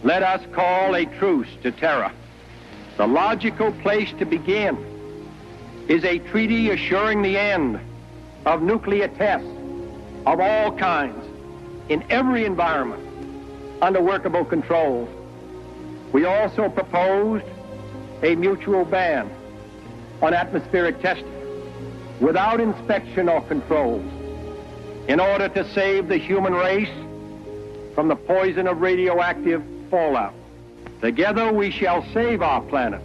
let us call a truce to terror. The logical place to begin is a treaty assuring the end of nuclear tests of all kinds in every environment under workable controls. We also proposed a mutual ban on atmospheric testing without inspection or controls in order to save the human race from the poison of radioactive fallout. Together we shall save our planet,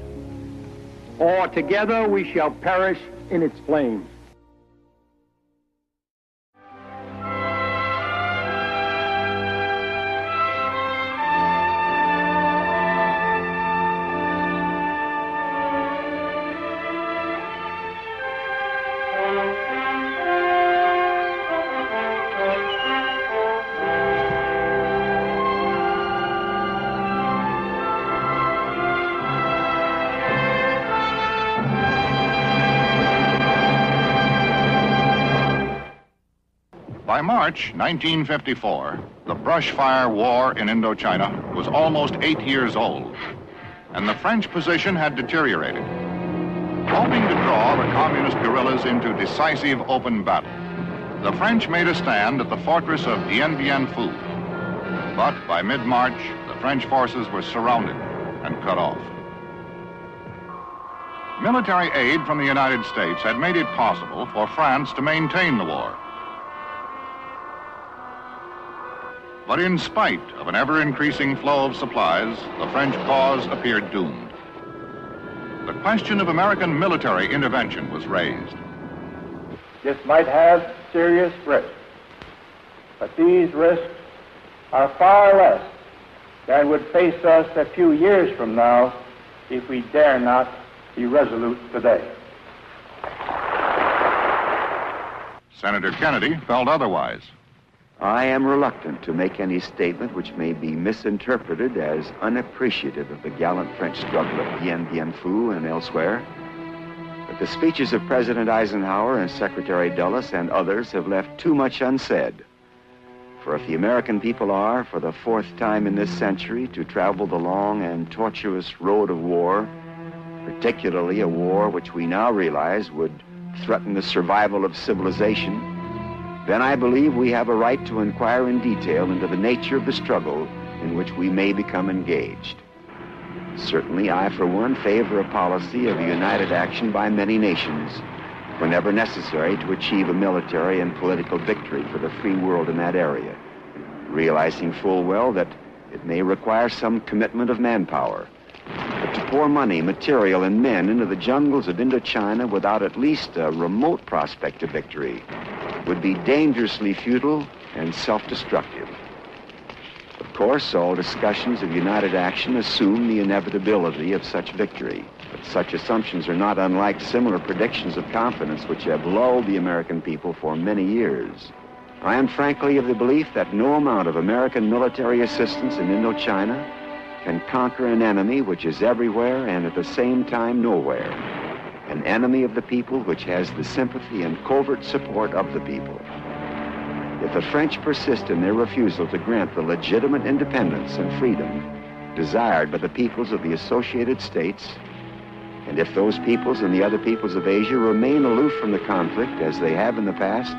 or together we shall perish in its flames. By March 1954, the brushfire war in Indochina was almost 8 years old, and the French position had deteriorated. Hoping to draw the communist guerrillas into decisive open battle, the French made a stand at the fortress of Dien Bien Phu. But by mid-March, the French forces were surrounded and cut off. Military aid from the United States had made it possible for France to maintain the war. But in spite of an ever-increasing flow of supplies, the French cause appeared doomed. The question of American military intervention was raised. This might have serious risks, but these risks are far less than would face us a few years from now if we dare not be resolute today. Senator Kennedy felt otherwise. I am reluctant to make any statement which may be misinterpreted as unappreciative of the gallant French struggle at Dien Bien Phu and elsewhere. But the speeches of President Eisenhower and Secretary Dulles and others have left too much unsaid. For if the American people are, for the fourth time in this century, to travel the long and tortuous road of war, particularly a war which we now realize would threaten the survival of civilization, then I believe we have a right to inquire in detail into the nature of the struggle in which we may become engaged. Certainly, I, for one, favor a policy of united action by many nations whenever necessary to achieve a military and political victory for the free world in that area, realizing full well that it may require some commitment of manpower. But to pour money, material, and men into the jungles of Indochina without at least a remote prospect of victory would be dangerously futile and self-destructive. Of course, all discussions of united action assume the inevitability of such victory, but such assumptions are not unlike similar predictions of confidence which have lulled the American people for many years. I am frankly of the belief that no amount of American military assistance in Indochina can conquer an enemy which is everywhere and at the same time nowhere. An enemy of the people which has the sympathy and covert support of the people. If the French persist in their refusal to grant the legitimate independence and freedom desired by the peoples of the Associated States, and if those peoples and the other peoples of Asia remain aloof from the conflict as they have in the past,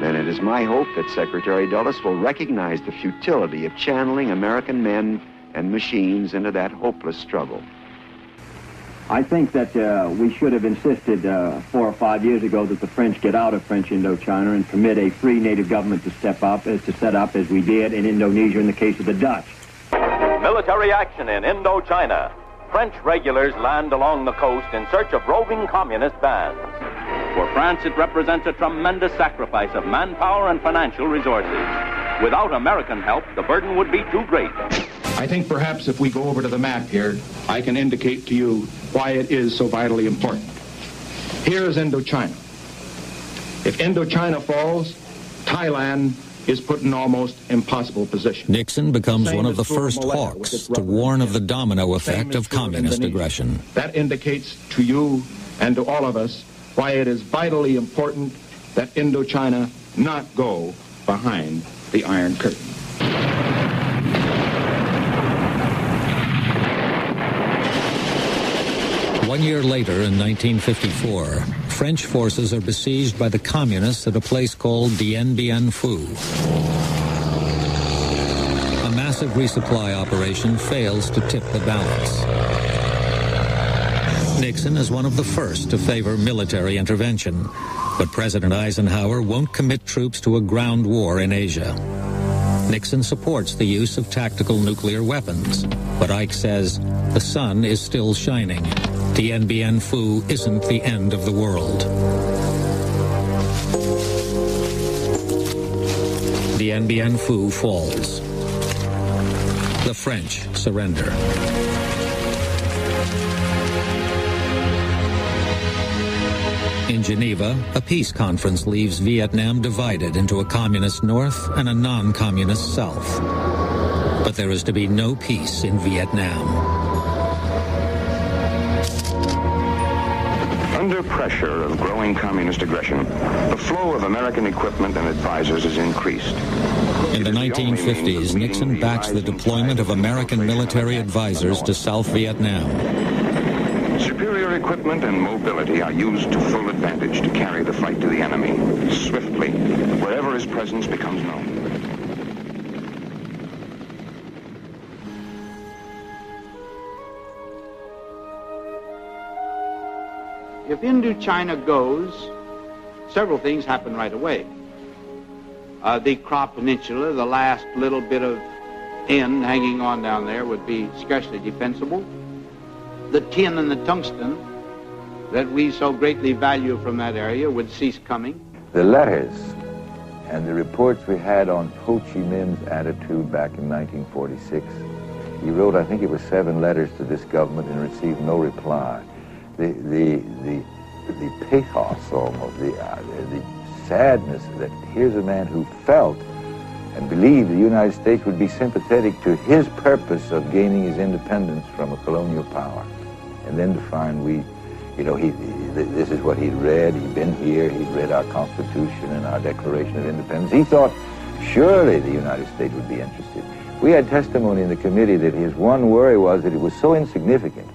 then it is my hope that Secretary Dulles will recognize the futility of channeling American men and machines into that hopeless struggle. I think that we should have insisted 4 or 5 years ago that the French get out of French Indochina and permit a free native government to set up as we did in Indonesia in the case of the Dutch. Military action in Indochina. French regulars land along the coast in search of roving communist bands. For France, it represents a tremendous sacrifice of manpower and financial resources. Without American help, the burden would be too great. I think perhaps if we go over to the map here, I can indicate to you why it is so vitally important. Here is Indochina. If Indochina falls, Thailand is put in an almost impossible position. Nixon becomes one of the first hawks to warn of the domino effect of communist aggression. That indicates to you and to all of us why it is vitally important that Indochina not go behind the Iron Curtain. 1 year later, in 1954, French forces are besieged by the communists at a place called Dien Bien Phu. A massive resupply operation fails to tip the balance. Nixon is one of the first to favor military intervention, but President Eisenhower won't commit troops to a ground war in Asia. Nixon supports the use of tactical nuclear weapons, but Ike says the sun is still shining. Dien Bien Phu isn't the end of the world. Dien Bien Phu falls. The French surrender. In Geneva, a peace conference leaves Vietnam divided into a communist north and a non-communist south. But there is to be no peace in Vietnam. Under pressure of growing communist aggression, the flow of American equipment and advisors is increased. In the 1950s, Nixon backs the deployment of American military advisors to South Vietnam. Superior equipment and mobility are used to full advantage to carry the fight to the enemy, swiftly, wherever his presence becomes known. If Indochina goes, several things happen right away. The Kra Peninsula, the last little bit of end hanging on down there, would be scarcely defensible. The tin and the tungsten that we so greatly value from that area would cease coming. The letters and the reports we had on Ho Chi Minh's attitude back in 1946, he wrote, I think it was 7 letters to this government and received no reply. The pathos almost, the sadness that here's a man who felt and believed the United States would be sympathetic to his purpose of gaining his independence from a colonial power. And then to find this is what he'd read, he'd been here, he'd read our Constitution and our Declaration of Independence. He thought surely the United States would be interested. We had testimony in the committee that his one worry was that it was so insignificant.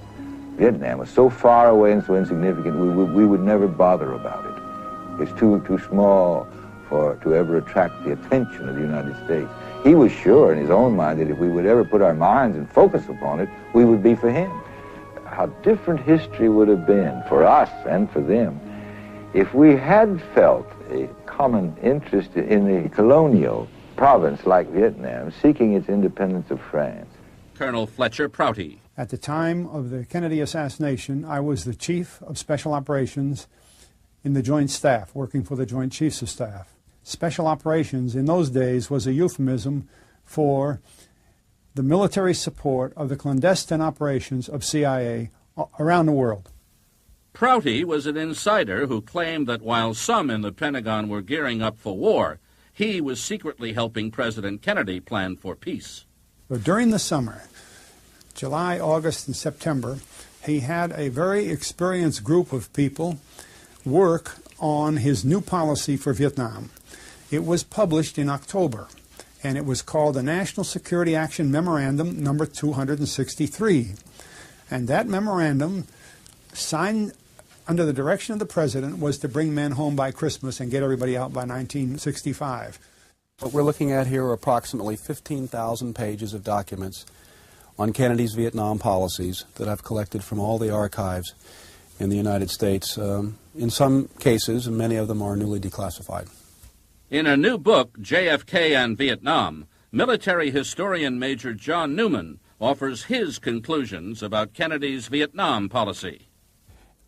Vietnam was so far away and so insignificant, we would never bother about it. It's too small to ever attract the attention of the United States. He was sure in his own mind that if we would ever put our minds and focus upon it, we would be for him. How different history would have been for us and for them if we had felt a common interest in the colonial province like Vietnam seeking its independence of France. Colonel Fletcher Prouty. At the time of the Kennedy assassination, I was the Chief of Special Operations in the Joint Staff, working for the Joint Chiefs of Staff. Special Operations in those days was a euphemism for the military support of the clandestine operations of CIA around the world. Prouty was an insider who claimed that while some in the Pentagon were gearing up for war, he was secretly helping President Kennedy plan for peace. But during the summer, July, August, and September, he had a very experienced group of people work on his new policy for Vietnam. It was published in October, and it was called the National Security Action Memorandum number 263. And that memorandum, signed under the direction of the President, was to bring men home by Christmas and get everybody out by 1965. What we're looking at here are approximately 15,000 pages of documents on Kennedy's Vietnam policies that I've collected from all the archives in the United States. In some cases, and many of them are newly declassified. In a new book, JFK and Vietnam, military historian Major John Newman offers his conclusions about Kennedy's Vietnam policy.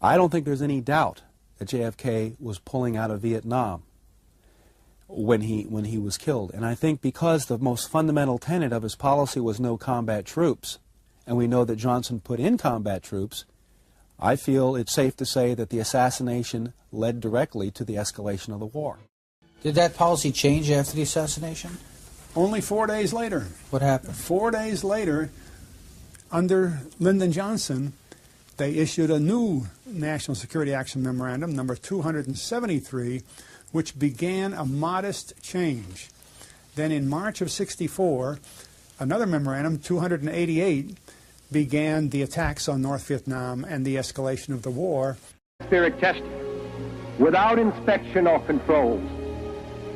I don't think there's any doubt that JFK was pulling out of Vietnam when he was killed. And I think because the most fundamental tenet of his policy was no combat troops, and we know that Johnson put in combat troops, I feel it's safe to say that the assassination led directly to the escalation of the war. Did that policy change after the assassination? Only 4 days later. What happened? 4 days later, under Lyndon Johnson, they issued a new National Security Action Memorandum, number 273, which began a modest change. Then in March of '64, another memorandum, 288, began the attacks on North Vietnam and the escalation of the war. Atmospheric testing without inspection or controls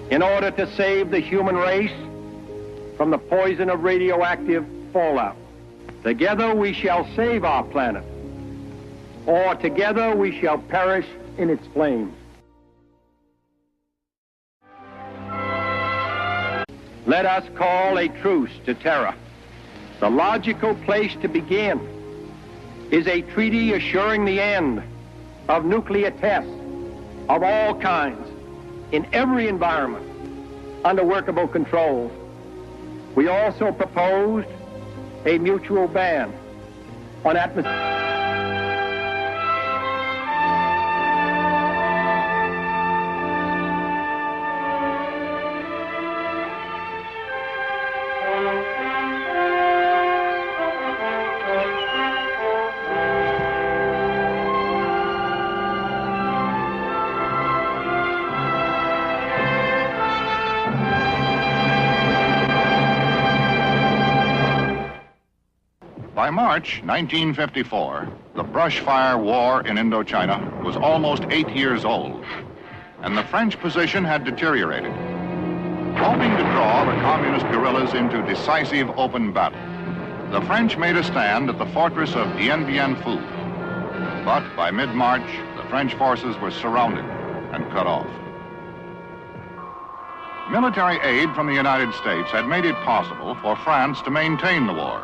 in order to save the human race from the poison of radioactive fallout. Together we shall save our planet, or together we shall perish in its flames. Let us call a truce to terror. The logical place to begin is a treaty assuring the end of nuclear tests of all kinds in every environment under workable controls. We also proposed a mutual ban on atmospheric. By March 1954, the brushfire war in Indochina was almost 8 years old, and the French position had deteriorated. Hoping to draw the communist guerrillas into decisive open battle, the French made a stand at the fortress of Dien Bien Phu. But by mid-March, the French forces were surrounded and cut off. Military aid from the United States had made it possible for France to maintain the war.